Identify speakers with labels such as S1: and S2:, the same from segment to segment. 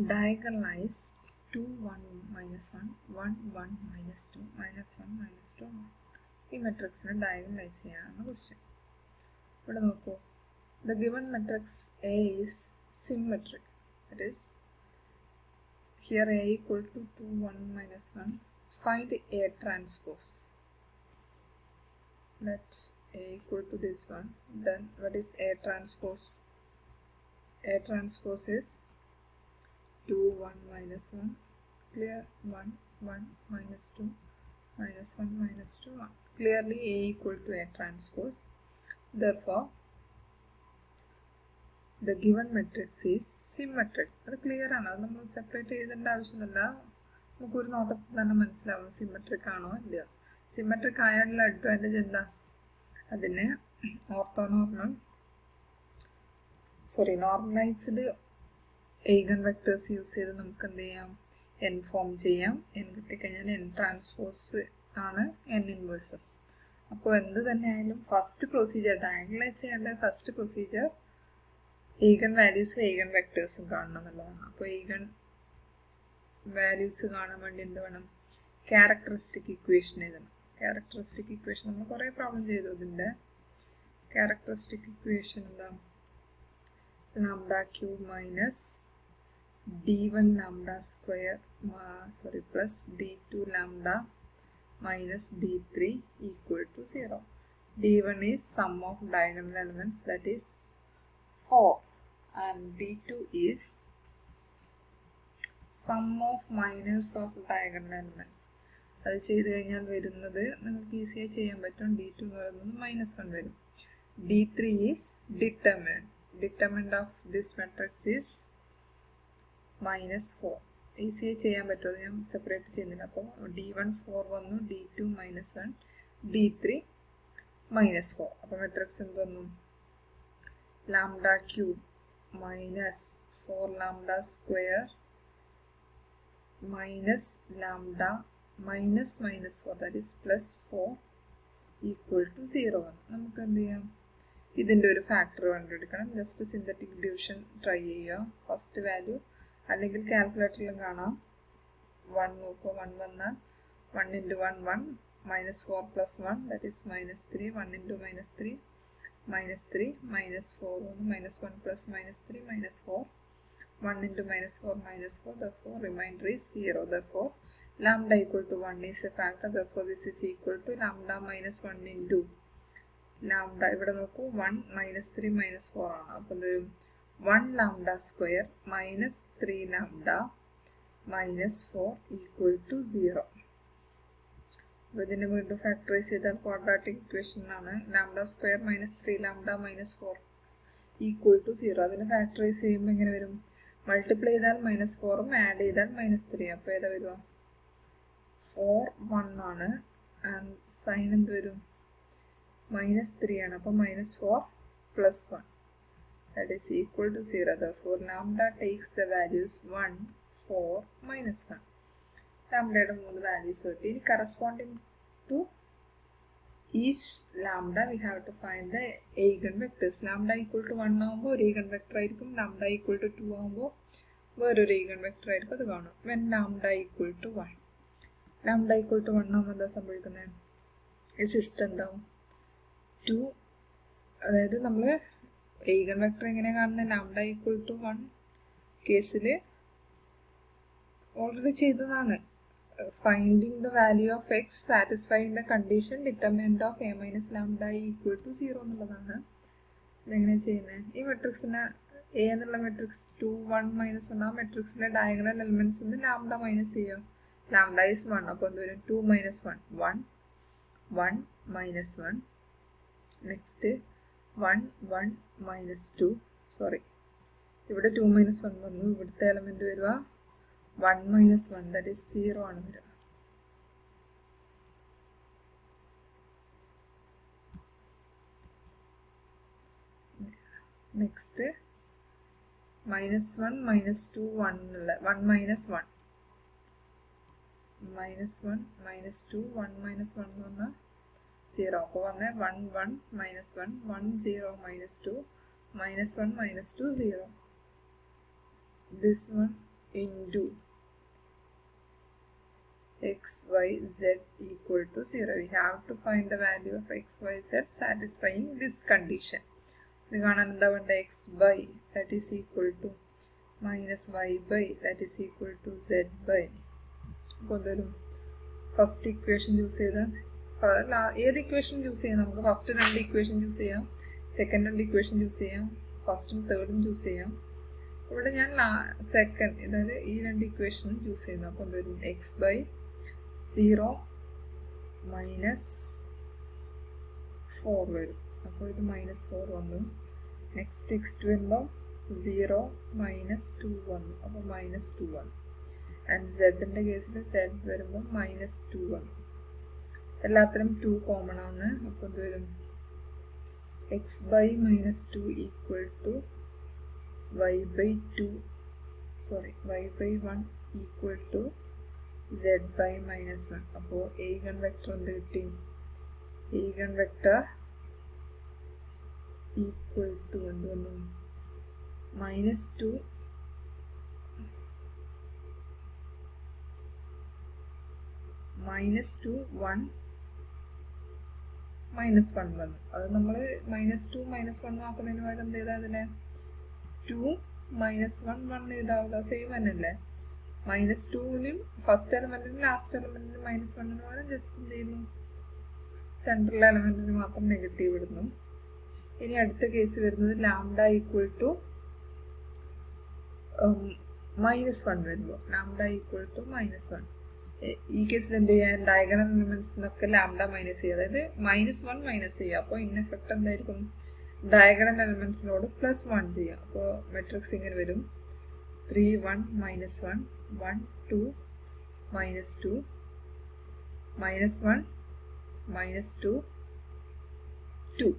S1: diagonalize 2 1 minus 1 1 1 minus 2 minus 1 minus 2 1. ഈ മെട്രിക്സിനെ diagonalise ചെയ്യാനാണ് question. ഇവിടെ നോക്കൂ, the given matrix A is symmetric. That is, here A equal to 2 1 minus 1. Find A transpose. Let A equal to this one. Then what is A transpose? A transpose is 2 1 minus 1. Clear? 1 1 minus 2 minus 1 minus 2 1. Clearly A equal to A transpose. Therefore, the given matrix is symmetric. അത് clear ആണ്. അത് നമ്മൾ separate ചെയ്തേണ്ട ആവശ്യമൊന്നുമില്ല. നമുക്കൊരു നോട്ടത്തിൽ തന്നെ മനസ്സിലാവും symmetric ആണോ ഇല്ല. സിമെട്രിക് ആയാലുള്ള അഡ്വാൻറ്റേജ് എന്താ? അതിന് നോർമലൈസ്ഡ് എയ്ഗൺ വെക്ടേഴ്സ് യൂസ് ചെയ്ത് നമുക്ക് എന്ത് ചെയ്യാം, എൻ ഫോം ചെയ്യാം. എൻ കിട്ടിക്കഴിഞ്ഞാൽ എൻ ട്രാൻസ്പോസ് ആണ് എൻ ഇൻവേഴ്സ്. അപ്പോൾ എന്ത് തന്നെയായാലും ഫസ്റ്റ് പ്രൊസീജിയർ ഡയഗണലൈസ് ചെയ്യേണ്ട ഫസ്റ്റ് പ്രൊസീജിയർ ഈഗൺ വാല്യൂസും ഈഗൺ വെക്ടേഴ്സും കാണണം എന്നുള്ളതാണ്. അപ്പോൾ ഈഗൺ വാല്യൂസ് കാണാൻ വേണ്ടി എന്ത് വേണം, ക്യാരക്ടറിസ്റ്റിക് ഇക്വേഷൻ എഴുതണം. ക്യാരക്ടറിസ്റ്റിക് ഇക്വേഷൻ നമ്മൾ കുറേ പ്രോബ്ലം ചെയ്തു. ഇതിൻ്റെ ക്യാരക്ടറിസ്റ്റിക് ഇക്വേഷൻ എന്താ, lambda cube minus d1 lambda square plus d2 lambda minus d3 equal to 0. d1 is sum of diagonal elements, that is 4, and d2 is sum of minus of diagonal elements. അത് ചെയ്ത് കഴിഞ്ഞാൽ വരുന്നത് നിങ്ങൾക്ക് ഈസിയായി ചെയ്യാൻ പറ്റും. d2 എന്ന് പറയുന്നത് -1 വരും. d3 is determinant of this matrix is -4. ഈസിയായി ചെയ്യാൻ പറ്റും. അത് ഞാൻ സെപ്പറേറ്റ് ചെയ്യുന്നില്ല. അപ്പോൾ d1 4 വന്നു, d2 -1, d3 -4. അപ്പോൾ മെട്രിക്സ് എന്ത് വന്നു, lambda cube minus 4 lambda square minus lambda minus -4, that is +4 equal to 0 ആണ്. നമുക്ക് എന്ത് ചെയ്യാം, ഇതിൻ്റെ ഒരു ഫാക്ടർ കണ്ടെടുക്കണം. ജസ്റ്റ് സിന്തറ്റിക് ഡിവിഷൻ ട്രൈ ചെയ്യുക. ഫസ്റ്റ് വാല്യൂ അല്ലെങ്കിൽ കാൽക്കുലേറ്ററിലും കാണാം. 1 നോക്കുക, 1 വന്നാൽ 1 × 1 1, -4 + 1 that is -3, 1 × -3 -3, -4 -1 + -3 -4, 1 × -4 -4, therefore remainder is 0. Therefore lambda equal to 1 is a factor. Therefore this is equal to lambda -1 into lambda. ഇവിടെ നോക്കൂ, 1 -3 -4 ആണ്. അപ്പോൾ എന്തൊരു 1 lambda square minus 3 lambda minus 4 equal to 0. അപ്പോൾ ഇതിനെ വീണ്ടും ഫാക്ടറൈസ് ചെയ്താൽ ക്വാഡ്രാറ്റിക് ഇക്വേഷൻ ആണ്. Lambda square minus 3 lambda minus 4 equal to 0. അതിനെ ഫാക്ടറൈസ് ചെയ്യുമ്പോൾ എങ്ങനെ വരും, മൾട്ടിപ്ലൈ ചെയ്താൽ -4ഉം ആഡ് ചെയ്താൽ -3. അപ്പോൾ ഏതാ വരിക, 4 1 ആണ്. ആൻഡ് സൈൻ എന്ത് വരും, -3 ആണ്. അപ്പോൾ -4 + 1 that is equal to 0. Therefore lambda takes the values 1 4 -1. ലാംഡയുടെ 3 വാല്യൂസ് കിട്ടി. ഇനി corresponding to each lambda we have to find the eigen vectors. Lambda equal to 1 ആകുമ്പോൾ ഒരു eigen vector ആയിരിക്കും. ലാംഡ ഈക്വൽ ടു 2 ആകുമ്പോൾ വേറൊരു eigen vector ആയിരിക്കും. അത് കാണും. when lambda equal to 1, lambda equal to 1 ആകുമ്പോൾ എന്താ സംഭവിക്കുന്നത്, ഈ സിസ്റ്റം എന്താവും, 2, അതായത് നമ്മൾ eigen vector എങ്ങനെ കാണുന്നത്, ലാംഡ ഈക്വൽ ടു 1 കേസിൽ ഓൾറെഡി ചെയ്തതാണ്. Finding the value of x satisfying the condition determinant of a - lambda equal to 0 എന്നുള്ളതാണ്. ഇതെങ്ങനെയാണ് ചെയ്യുന്നത്, ഈ മെട്രിക്സിന് a എന്നുള്ള മെട്രിക്സ് 2 1 -1 ആ മെട്രിക്സിലെ ഡയഗണൽ എലിമെന്റ്സ് നിന്ന് ലാംഡ മൈനസ് ചെയ്യുക. ലാംഡ ഈസ് 1, അപ്പോൾ എന്ത് വരും, 2 - 1 1 1 -1, നെക്സ്റ്റ് 1 1 -2, സോറി ഇവിടെ 2 - 1 വന്നു. ഇവിടുത്തെ എലമെന്റ് വരിക 1 - 1, that is 0 ആണ് വരിക. നെക്സ്റ്റ് -1 -2 1 ഉള്ള 1 - 1 -1 -2 1 - 1 എന്ന് പറഞ്ഞാൽ 0. അപ്പോൾ വന്ന് 1 1 -1 1 0 -2 -1 -2 0. This one into x, y, z equal to 0. We have to find the value of x, y, z satisfying this condition. We കാണാൻ എന്താ വേണ്ട x by that is equal to minus y by that is equal to z by. അപ്പോൾ എന്തായാലും first equation choose ചെയ്താൽ ഏത് equation choose ചെയ്യാം? നമുക്ക് first രണ്ട് ഇക്വേഷൻ ചൂസ് ചെയ്യാം, സെക്കൻഡ് രണ്ട് ഇക്വേഷൻ ചൂസ് ചെയ്യാം, ഫസ്റ്റും തേർഡും ചൂസ് ചെയ്യാം. ഇവിടെ ഞാൻ സെക്കൻഡ്, അതായത് ഈ രണ്ട് ഇക്വേഷനും ചൂസ് ചെയ്യുന്നു. അപ്പോൾ എന്തായാലും എക്സ് ബൈ 0 മൈനസ് 4 വരും. അപ്പോൾ ഇത് -4 വന്നു. നെക്സ്റ്റ് x2 വരുമ്പോൾ 0 മൈനസ് 2 വന്നു. അപ്പോൾ -2 വന്നു. ആൻഡ് സെഡിൻ്റെ കേസിൽ z വരുമ്പോൾ -2 വന്നു. എല്ലാത്തിനും 2 കോമൺ ആണ്. അപ്പോൾ ഇത് വരും x by -2 equal to y by 1 equal to z by -1. അപ്പോൾ eigen vector എന്ത് കിട്ടി? eigen vector equal to എന്ത് വന്നു? -2 1 -1 വന്നു. അത് നമ്മൾ -2 -1 ആക്കുന്നതിന് പകരം എന്ത് ചെയ്താൽ അതിനെ 2 -1 1 ഇതാവില്ല, സെയിം തന്നെയല്ലേ. -2ലും ഫസ്റ്റ് എലമെന്റിനും ലാസ്റ്റ് എലമെന്റിനും -1 പകരം ജസ്റ്റ് എന്ത് ചെയ്യുന്നു? സെൻട്രൽ എലമെന്റിന് മാത്രം നെഗറ്റീവ് ഇടുന്നു. ഇനി അടുത്ത കേസ് വരുന്നത് ലാംഡ ഈക്വൽ ടു -1 വരുമ്പോൾ ലാംഡ ഈക്വൽ ടു -1. ഈ കേസിൽ എന്ത് ചെയ്യാൻ? ഡയഗണൽ എലമെന്റ്സിനൊക്കെ ലാംഡ മൈനസ് ചെയ്യുക, അതായത് -1 മൈനസ് ചെയ്യുക. അപ്പോൾ ഇൻ എഫക്ട് എന്തായിരിക്കും? ഡയഗണൽ എലമെന്റ്സിനോട് +1 ചെയ്യാം. അപ്പോൾ മെട്രിക്സ് ഇങ്ങനെ വരും: 3 1 -1 1 2 -2 -1 -2 2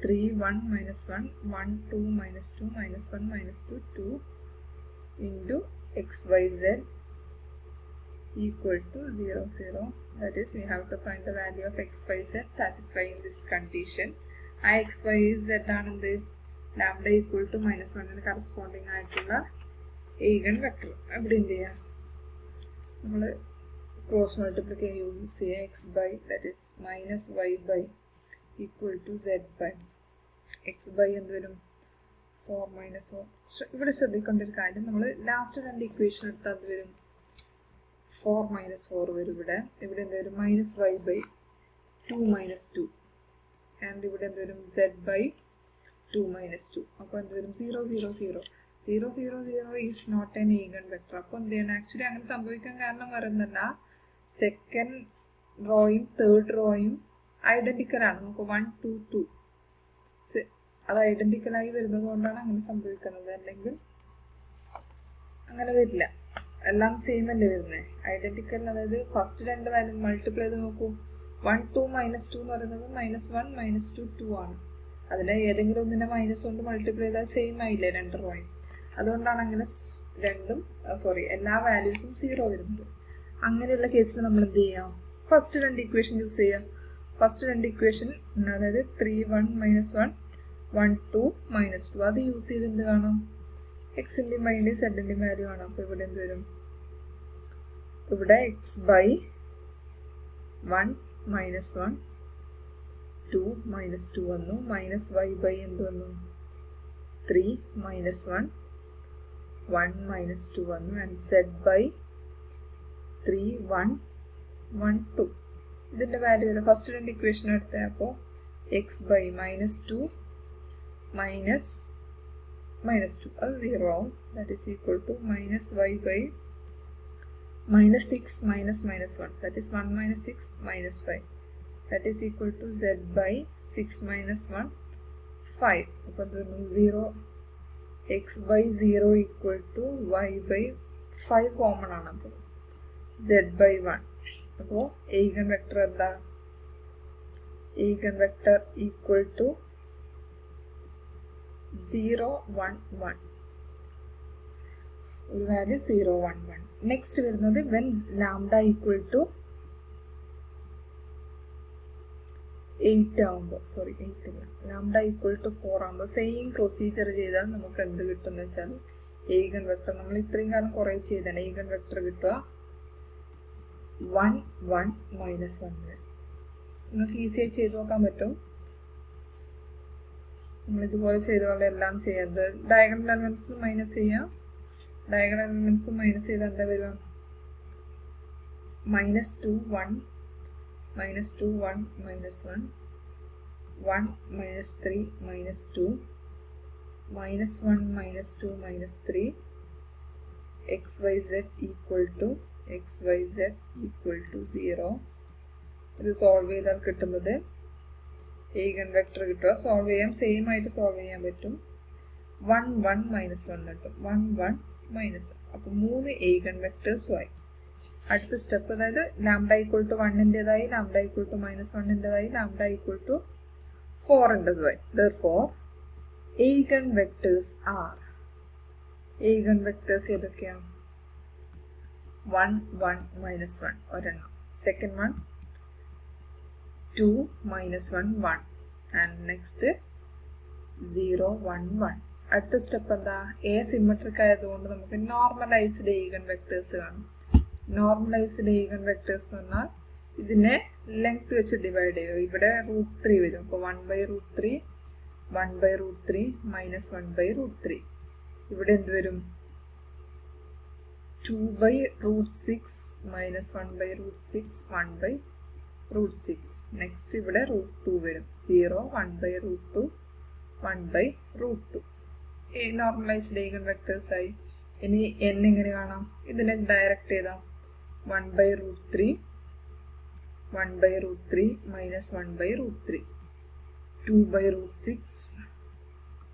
S1: 3 1 -1 1 2 -2 -1 -2 2 into x y z equal to 0 0. That is, we have to find the value of x y z satisfying this condition. x y z ആണെന്ത്? ലാംഡ ഈക്വൽ ടു -1 കറസ്പോണ്ടിങ് ആയിട്ടുള്ള eigen vector. അവിടെ എന്ത് ചെയ്യാം? നമ്മൾ cross multiplication use ചെയ്യുക. x by that is -y by equal to z by. x by എന്ത് വരും? 4 -4. ഇവിടെ ശ്രദ്ധിക്കേണ്ട ഒരു കാര്യം, നമ്മൾ ലാസ്റ്റ് രണ്ട് ഇക്വേഷൻ എടുത്താൽ അത് വരും 4 -4 വരും. ഇവിടെ എന്ത് വരും? -y by 2 -2. ആൻഡ് ഇവിടെ എന്ത് വരും? z by 2 -2. അപ്പോൾ എന്ത് വരും? 0 0 0 0 0 0 is not an eigen vector. അപ്പോൾ എന്ത് ചെയ്യണം? ആക്ച്വലി അങ്ങനെ സംഭവിക്കാൻ കാരണം വരുന്നില്ല, സെക്കൻഡ് റോയും തേർഡ് റോയും ഐഡന്റിക്കൽ ആണ്. നമുക്ക് 1 2 2 അത് ഐഡന്റിക്കലായി വരുന്നത് കൊണ്ടാണ് അങ്ങനെ സംഭവിക്കുന്നത്. അല്ലെങ്കിൽ അങ്ങനെ വരില്ല, എല്ലാം സെയിം അല്ലേ വരുന്നത്. ഐഡന്റിക്കൽ, അതായത് ഫസ്റ്റ് രണ്ട് വാല്യൂ മൾട്ടിപ്ലൈ ചെയ്ത് നോക്കൂ. 1 2 -2 എന്ന് പറയുന്നത് -1 -2 2 ആണ്. അതിലെ ഏതെങ്കിലും ഒന്നിനെ മൈനസ് കൊണ്ട് മൾട്ടിപ്ലൈ ചെയ്താൽ സെയിം ആയില്ലേ രണ്ട് റോയും. അതുകൊണ്ടാണ് അങ്ങനെ എല്ലാ വാല്യൂസും 0 വരുന്നത്. അങ്ങനെയുള്ള കേസിൽ നമ്മൾ എന്ത് ചെയ്യാം? ഫസ്റ്റ് രണ്ട് ഇക്വേഷൻ യൂസ് ചെയ്യാം. ഫസ്റ്റ് രണ്ട് ഇക്വേഷൻ അതായത് 3 1 -1 1 2 -2 അത് യൂസ് ചെയ്ത് എന്ത് കാണാം? എക്സിന്റെയും വൈന്റെയും സെഡിന്റെയും വാല്യൂ കാണാം. അപ്പോൾ ഇവിടെ എന്ത് വരും? ഇവിടെ x by 1 -1 2 -2 വന്നു. -y by എന്ത് വന്നു? 3 -1 1 -2 വന്നു. And z by 3 1 1 2. ഇതിന്റെ വാല്യൂ ഏതാ? ഫസ്റ്റ് രണ്ട് ഇക്വേഷൻ എടുത്തേ. അപ്പോൾ x by -2 -2 അത് 0 ആവും. That is equal to -y by -6 -1 that is 1 -6 -5 that is equal to z by 6 -1 5. അപ്പോൾ എന്ത് വരുന്നു? 0 x by 0 equal to y by 5 common ആണ്. അപ്പോൾ z by 1. അപ്പോൾ eigen വെക്ടർ എന്താ? eigen vector equal to 0 1 1. ഒരു വാല്യൂ 0 1 1. നെക്സ്റ്റ് വരുന്നത് when lambda equal to 8 ആവുമ്പോൾ, സോറി 8 അല്ല, lambda equal to 4 ആവുമ്പോൾ സെയിം പ്രൊസീജിയർ ചെയ്താൽ നമുക്ക് എന്ത് കിട്ടുമെന്ന് വെച്ചാൽ ഈഗൻ വെക്ടർ നമ്മൾ ഇത്രയും കാലം കുറേ ചെയ്താണ്. ഈഗൻ വെക്ടർ കിട്ടുക 1 1 -1 വരും. നിങ്ങൾക്ക് ഈസിയായി ചെയ്ത് നോക്കാൻ പറ്റും. നമ്മൾ ഇതുപോലെ ചെയ്തുകൊണ്ട് എല്ലാം ചെയ്യാം. ഡയഗണൽ എലമെന്റ്സ് മൈനസ് ചെയ്യാം. ഡയഗണൽ എലമെന്റ്സ് മൈനസ് ചെയ്താൽ എന്താ വരിക? -2 1 -2 1 -1 1 -3 -2 -1 -2 -3 xyz equal to 0. ഇത് സോൾവ് ചെയ്താൽ കിട്ടുന്നത് ഈഗൻ വെക്ടർ കിട്ടുക. സോൾവ് ചെയ്യാം, സെയിം ആയിട്ട് സോൾവ് ചെയ്യാൻ പറ്റും. 1 1 -1 കിട്ടും. 1 1 -1. അപ്പൊ 3 ഈഗൻ വെക്ടേഴ്സും ആയി. അടുത്ത സ്റ്റെപ്പ്, അതായത് ലാംഡ ഈക്വൽ ടു 1-ൻ്റെതായി, ലാംഡ ഈക്വൽ ടു -1-ൻ്റെതായി, ലാംഡ ഈക്വൽ ടു 4-ൻ്റെതായി. Therefore eigen vectors are. Eigen vectors ഏതൊക്കെയാണ്? 1 1 -1 ഒരെണ്ണം. Second one 2 -1 1 and next 0 1 1. അടുത്ത സ്റ്റെപ്പ് എന്താ? എ സിമെട്രിക് ആയതുകൊണ്ട് നമുക്ക് നോർമലൈസ്ഡ് ഈഗൻ വെക്ടേഴ്സ് കാണും. നോർമലൈസ്ഡ് ഈഗൻ വെക്ടേഴ്സ് എന്ന് പറഞ്ഞാൽ ഇതിനെ ലെങ്ത് വെച്ച് ഡിവൈഡ് ചെയ്യും. ഇവിടെ √3 വരും. അപ്പോൾ 1/√3 1/√3 -1/√3. ഇവിടെ എന്ത് വരും? 2/√6 -1/√6 1/√6. നെക്സ്റ്റ് ഇവിടെ √2 വരും. 0 1/√2 1/√2. നോർമലൈസ്ഡ് ഈഗൻ വെക്ടേഴ്സ് ആയി. ഇനി n എങ്ങനെ കാണാം? ഇതിനെ ഡയറക്റ്റ് ചെയ്താൽ 1/√3 1/√3 -1/√3 2/√6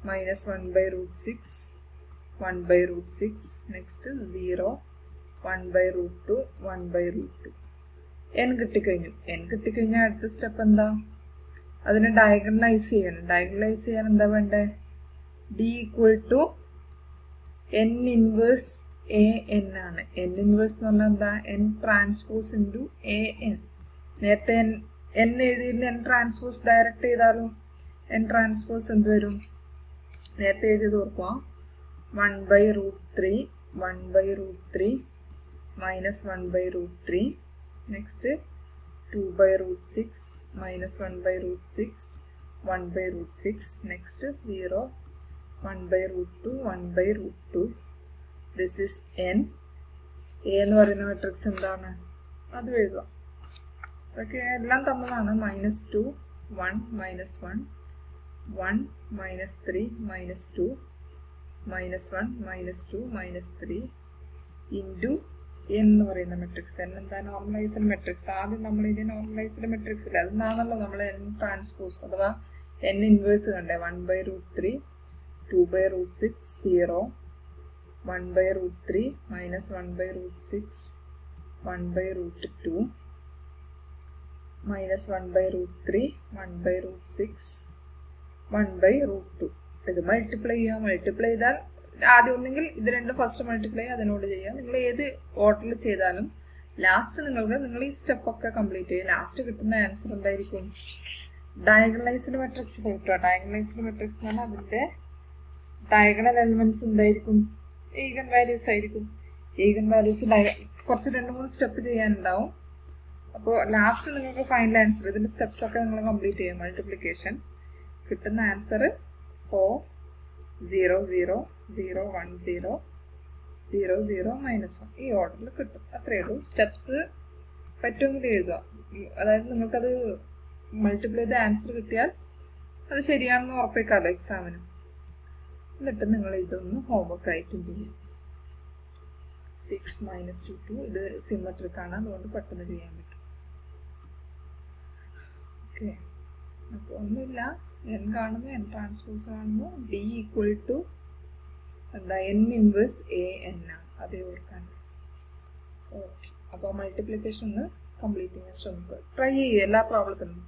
S1: -1/√6 1/√6. നെക്സ്റ്റ് 0 1/√2 1/√2. n കിട്ടിക്കഴിഞ്ഞു. n കിട്ടിക്കഴിഞ്ഞാൽ അടുത്ത സ്റ്റെപ്പ് എന്താ? അതിനെ ഡയഗണലൈസ് ചെയ്യണം. ഡയഗണലൈസ് ചെയ്യാൻ എന്താ വേണ്ടേ? d equal to n inverse a n ആണ്. n ഇൻവേഴ്സ് എന്ന് പറഞ്ഞാൽ എന്താ? n transpose into a n. നേരത്തെ n എഴുതിയിരുന്ന n ട്രാൻസ്പോസ് ഡയറക്റ്റ് ചെയ്താലോ? n ട്രാൻസ്പോസ് എന്ത് വരും? നേരത്തെ എഴുതിയത് ഓർക്കുക. 1/√3 1/√3 -1/√3. Next 2/√6 -1/√6 1/√6. Next 0 1/√2 1/√2. This is n. a എന്ന് പറയുന്ന മെട്രിക്സ് എന്താണ്? അത് എഴുതാം. ഓക്കെ, എല്ലാം തന്നതാണ്. -2 1 -1 1 -3 -2 -1 -2 -3 ഇൻറ്റു n എന്ന് പറയുന്ന മെട്രിക്സ്. n എന്താ? Normalised matrix. ആദ്യം നമ്മൾ ഇത് നോർമലൈസ്ഡ് മെട്രിക്സ് ഇല്ല, അതെന്നാണല്ലോ നമ്മൾ n ട്രാൻസ്പോസ് അഥവാ n ഇൻവേഴ്സ് കണ്ടേ. 1/√3 2/√6 0 1/√3 -1/√6 1/√2 -1/√3 1/√6 1/√2. ഇത് മൾട്ടിപ്ലൈ ചെയ്യാം. മൾട്ടിപ്ലൈ ചെയ്താൽ ആദ്യം ഒന്നെങ്കിൽ ഇത് രണ്ടും ഫസ്റ്റ് മൾട്ടിപ്ലൈ അതിനോട് ചെയ്യാം. നിങ്ങൾ ഏത് ഓർഡറിൽ ചെയ്താലും ലാസ്റ്റ് നിങ്ങൾ ഈ സ്റ്റെപ്പ് ഒക്കെ കംപ്ലീറ്റ് ചെയ്യും. ലാസ്റ്റ് കിട്ടുന്ന ആൻസർ എന്തായിരിക്കും? ഡയഗണലൈസ്ഡ് മെട്രിക്സ് കിട്ടുക. ഡയഗണലൈസ്ഡ് മെട്രിക്സ് എന്ന് പറഞ്ഞാൽ അതിന്റെ ഡയഗണൽ എലിമെന്റ്സ് എന്തായിരിക്കും? ഈഗൻ വാല്യൂസ് ആയിരിക്കും. ഈഗൻ വാല്യൂസ് കുറച്ച് 2-3 സ്റ്റെപ്പ് ചെയ്യാനുണ്ടാവും. അപ്പോൾ ലാസ്റ്റ് നിങ്ങൾക്ക് ഫൈനൽ ആൻസർ ഇതിന്റെ സ്റ്റെപ്സ് ഒക്കെ നിങ്ങൾ കംപ്ലീറ്റ് ചെയ്യും. മൾട്ടിപ്ലിക്കേഷൻ കിട്ടുന്ന ആൻസർ 4 0 0 0 1 0 0 0 -1 ഈ ഓർഡറിൽ കിട്ടും. അത്രയേ ഉള്ളൂ. സ്റ്റെപ്സ് പറ്റുമെങ്കിൽ എഴുതുക. അതായത് നിങ്ങൾക്കത് മൾട്ടിപ്ലൈ ചെയ്ത ആൻസർ കിട്ടിയാൽ അത് ശരിയാണെന്ന് ഉറപ്പിക്കാമല്ലോ എക്സാമിന്. എന്നിട്ട് നിങ്ങൾ ഇതൊന്ന് ഹോംവർക്ക് ആയിട്ടും ചെയ്യും. 6 -2 2 ഇത് സിമെട്രിക് ആണ്, അതുകൊണ്ട് പെട്ടെന്ന് ചെയ്യാൻ പറ്റും. ഓക്കെ, അപ്പോൾ ഒന്നുമില്ല. n കാണുന്നു, n ട്രാൻസ്പോസ് കാണുന്നു. d ഈക്വൽ ടു എന്താ? n ഇൻവേഴ്സ് a n ആണ്. അതേ ഓർക്കാൻ. ഓക്കെ, അപ്പോൾ മൾട്ടിപ്ലിക്കേഷൻ ഒന്ന് കംപ്ലീറ്റ് ചെയ്യാൻ ശ്രമിക്കുക. ട്രൈ ചെയ്യുക എല്ലാ പ്രോബ്ലത്തിനും.